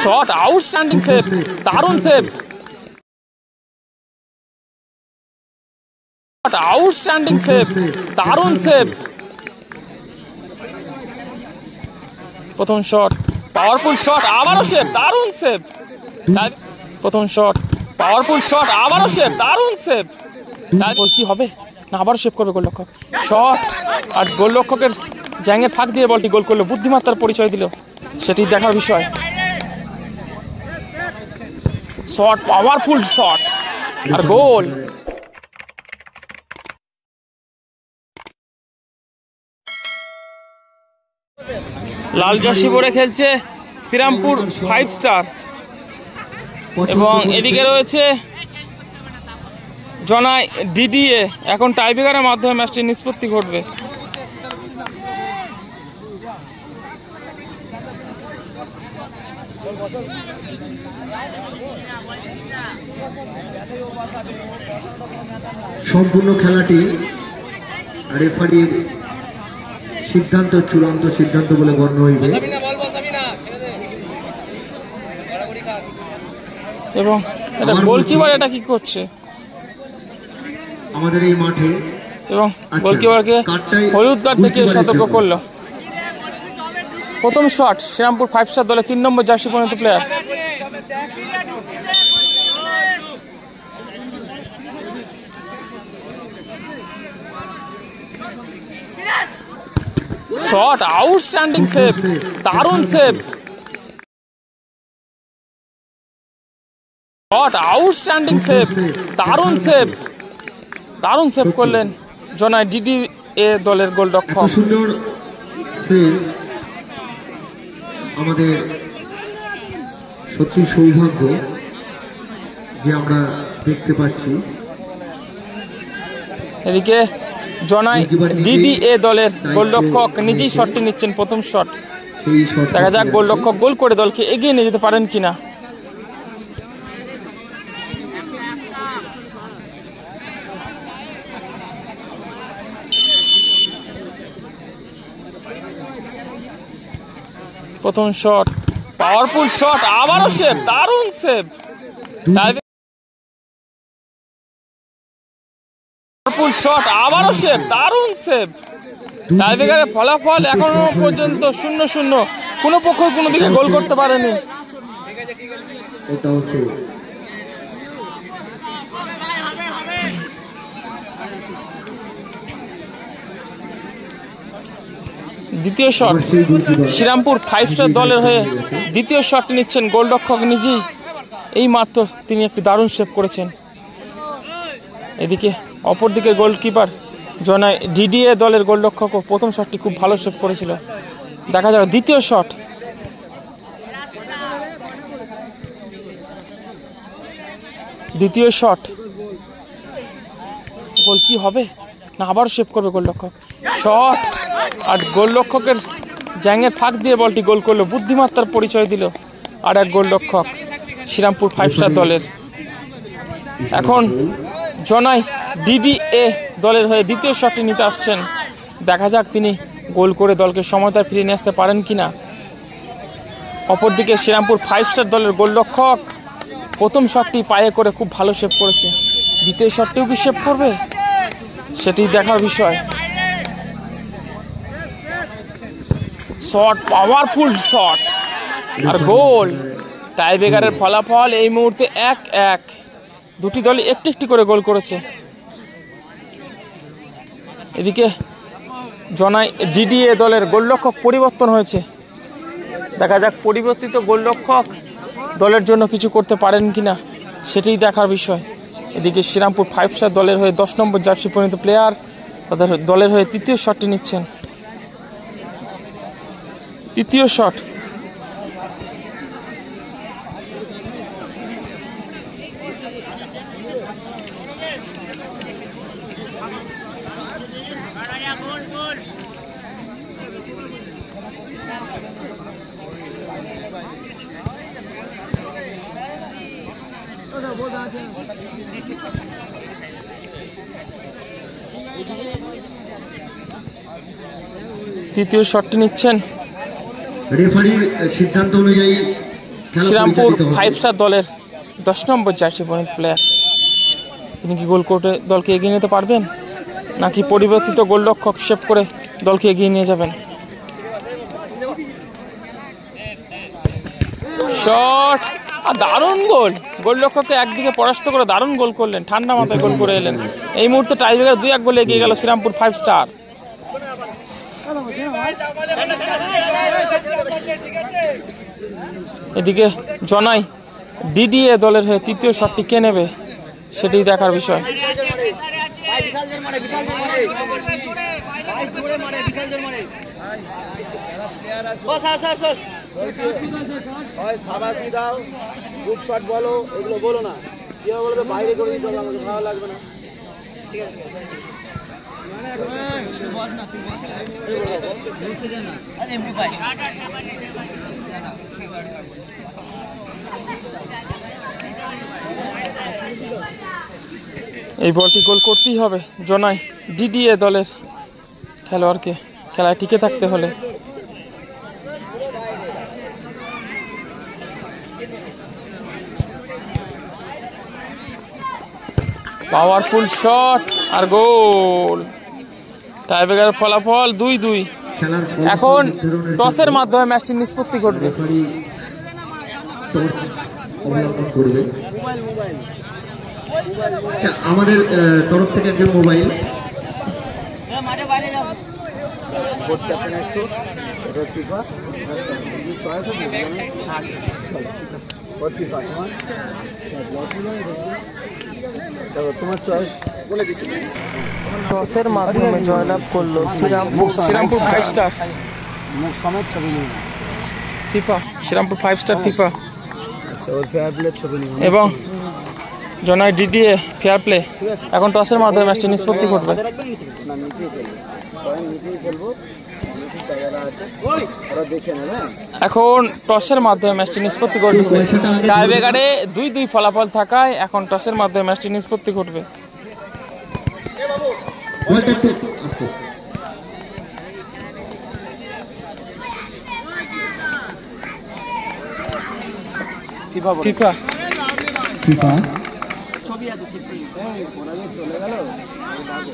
Shot, outstanding save, দারুণ save, outstanding save, দারুণ save. প্রথম শট, পাওয়ারফুল শট, আবারও সেভ, দারুণ সেভ। প্রথম শট, পাওয়ারফুল শট, আবারও সেভ, দারুণ সেভ। তারপর কি হবে না আবারও সেভ করবে গোলরক্ষক। শট আর গোলরক্ষকের জ্যাঙের ফাঁক দিয়ে বলটি গোল করলো, বুদ্ধিমত্তার পরিচয় দিল, সেটি দেখার বিষয়। শট, পাওয়ারফুল শট আর গোল। লাল জার্সি পরে খেলছে শ্রীরামপুর 5 স্টার এবং এদিকে রয়েছে জনাই ডিডিএ। এখন টাইব্রেকারের মাধ্যমে ম্যাচটির নিষ্পত্তি ঘটবে। সম্পূর্ণ খেলাটি রেফারির সিদ্ধান্ত চূড়ান্ত সিদ্ধান্ত বলে গণ্য হইবে এবং এটা গোলকিপার এটা কি করছে আমাদের এই মাঠে, এবং গোলকিপারকে হলুদ কার্ড থেকে সতর্ক করলো। প্রথম শট শ্রীরামপুর 5 স্টার দলে 3 নম্বর জার্সি পরিণত প্লেয়ার। শট, আউটস্ট্যান্ডিং সেভ, দারুণ সেভ, শট, আউটস্ট্যান্ডিং সেভ, দারুণ সেভ, দারুণ সেভ করলেন জনাই ডিডি এ দলের গোলরক্ষক। সুন্দর সেভ, আমাদের সত্যি সৌভাগ্য যে আমরা দেখতে পাচ্ছি। এদিকে জনাই ডিডি এ দলের গোলরক্ষক নিজেই শটটি নিচ্ছেন। প্রথম শট, দেখা যাক গোলরক্ষক গোল করে দলকে এগিয়ে নিয়ে যেতে পারেন কিনা। প্রথম শট, পাওয়ারফুল শট, আবারও সেভ, দারুণ সেভ, পাওয়ারফুল শট, আবারও সেভ, দারুণ সেভ। টাইব্রেকারের ফলাফল এখনো পর্যন্ত 0-0, কোনো পক্ষ কোনো দিকে গোল করতে পারেনি। দ্বিতীয় শট শ্রীরামপুর 5 স্টার দলের হয়ে দ্বিতীয় শটটি নিচ্ছেন গোলরক্ষক নিজেই। এই মাত্র তিনি একটি দারুণ সেভ করেছেন। এদিকে অপরদিকে গোলকিপার জনাই ডিডিএ দলের গোলরক্ষকও প্রথম শটটি খুব ভালো সেভ করেছিল। দেখা যাক দ্বিতীয় শট, দ্বিতীয় শট, গোল কি হবে না আবার সেভ করবে গোলরক্ষক। শট আর গোলরক্ষকের জ্যাঙের ফাঁক দিয়ে বলটি গোল করলো, বুদ্ধিমত্তার পরিচয় দিল আর এক গোলরক্ষক শ্রীরামপুর 5 স্টার দলের। এখন জনাই ডিডিএ দলের হয়ে দ্বিতীয় শটটি নিতে আসছেন। দেখা যাক তিনি গোল করে দলকে সমতায় ফিরিয়ে নিয়ে আসতে পারেন কিনা। অপরদিকে শ্রীরামপুর 5 স্টার দলের গোলরক্ষক প্রথম শটটি পায়ে করে খুব ভালো সেভ করেছে, দ্বিতীয় শটটিও কি সেভ করবে সেটি দেখার বিষয়। শট, পাওয়ারফুল শট আর গোল। টাইব্রেকারের ফলাফল এই মুহূর্তে 1-1, দুটি দলই একটি একটি করে গোল করেছে। এদিকে জনাই ডিডিএ দলের গোলরক্ষক পরিবর্তন হয়েছে, দেখা যাক পরিবর্তিত গোলরক্ষক দলের জন্য কিছু করতে পারেন কিনা সেটাই দেখার বিষয়। এদিকে শ্রীরামপুর 5 স্টার দলের হয়ে 10 নম্বর জার্সি পরিণত প্লেয়ার তাদের দলের হয়ে তৃতীয় শটটি নিচ্ছেন। তৃতীয় শট, তৃতীয় শটটি নিচ্ছেন রেফারির সিদ্ধান্ত অনুযায়ী খেলা শ্রীরামপুর পরিচালিত হবে। 5 স্টার দলের 10 নম্বর জার্সি পরিণত প্লেয়ার, তিনি কি গোল কোর্টে দলকে এগিয়ে নিতে পারবেন, নাকি পরিবর্তিত গোলরক্ষক সেভ করে দলকে এগিয়ে নিয়ে যাবেন? শট আর দারুণ গোল, গোলরক্ষককে একদিকে পরাস্ত করে দারুণ গোল করলেন, ঠান্ডা মাথায় গোল করে এলেন। এই মুহূর্তে টাইব্রেকার 2-1 গোলে এগিয়ে গেল শ্রীরামপুর 5 স্টার। এদিকে জনাই ডিডিএ দলের হয়ে তৃতীয় শটটি কে নেবে সেটি দেখার বিষয়। এই বলটি গোল করতেই হবে জনাই ডিডিএ দলের খেলোয়াড়কে খেলায় টিকে থাকতে হলে। পাওয়ারফুল শট আর গোল। টাইব্রেকারের ফলাফল 2-2। খেলার এখন টসের মাধ্যমে ম্যাচটির নিষ্পত্তি ঘটবে। রেফারি টস অবলম্বন করবে। আচ্ছা, আমাদের তরফ থেকে একজন মোবাইল তোমার চয়েস বলে দিচ্ছি। টসের মাধ্যমে জয়লাভ করলো শ্রীরামপুর 5 স্টার মুখ সমেত ছবি নিয়ে ফিফা। শ্রীরামপুর 5 স্টার ফিফা আচ্ছা, ওর ফেয়ার প্লে ছবি নিয়ে এবং জনাই ডিডিএ ফেয়ার প্লে। এখন টসের মাধ্যমে ম্যাচটি নিষ্পত্তি ঘটবে। না, নিচেই ফেলবো, নিচেই ফেলবো, জায়গাটা আছে ওরা দেখে নেবে। এখন টসের মাধ্যমে ম্যাচটি নিষ্পত্তি ঘটবে। টাইব্রেকারে 2-2 ফলাফল থাকায় এখন টসের মাধ্যমে ম্যাচটি নিষ্পত্তি ঘটবে। বলটা একটু আস্তে। ফিফা ফিফা ছবি আছে, ওরা চলে গেল, ডাকো,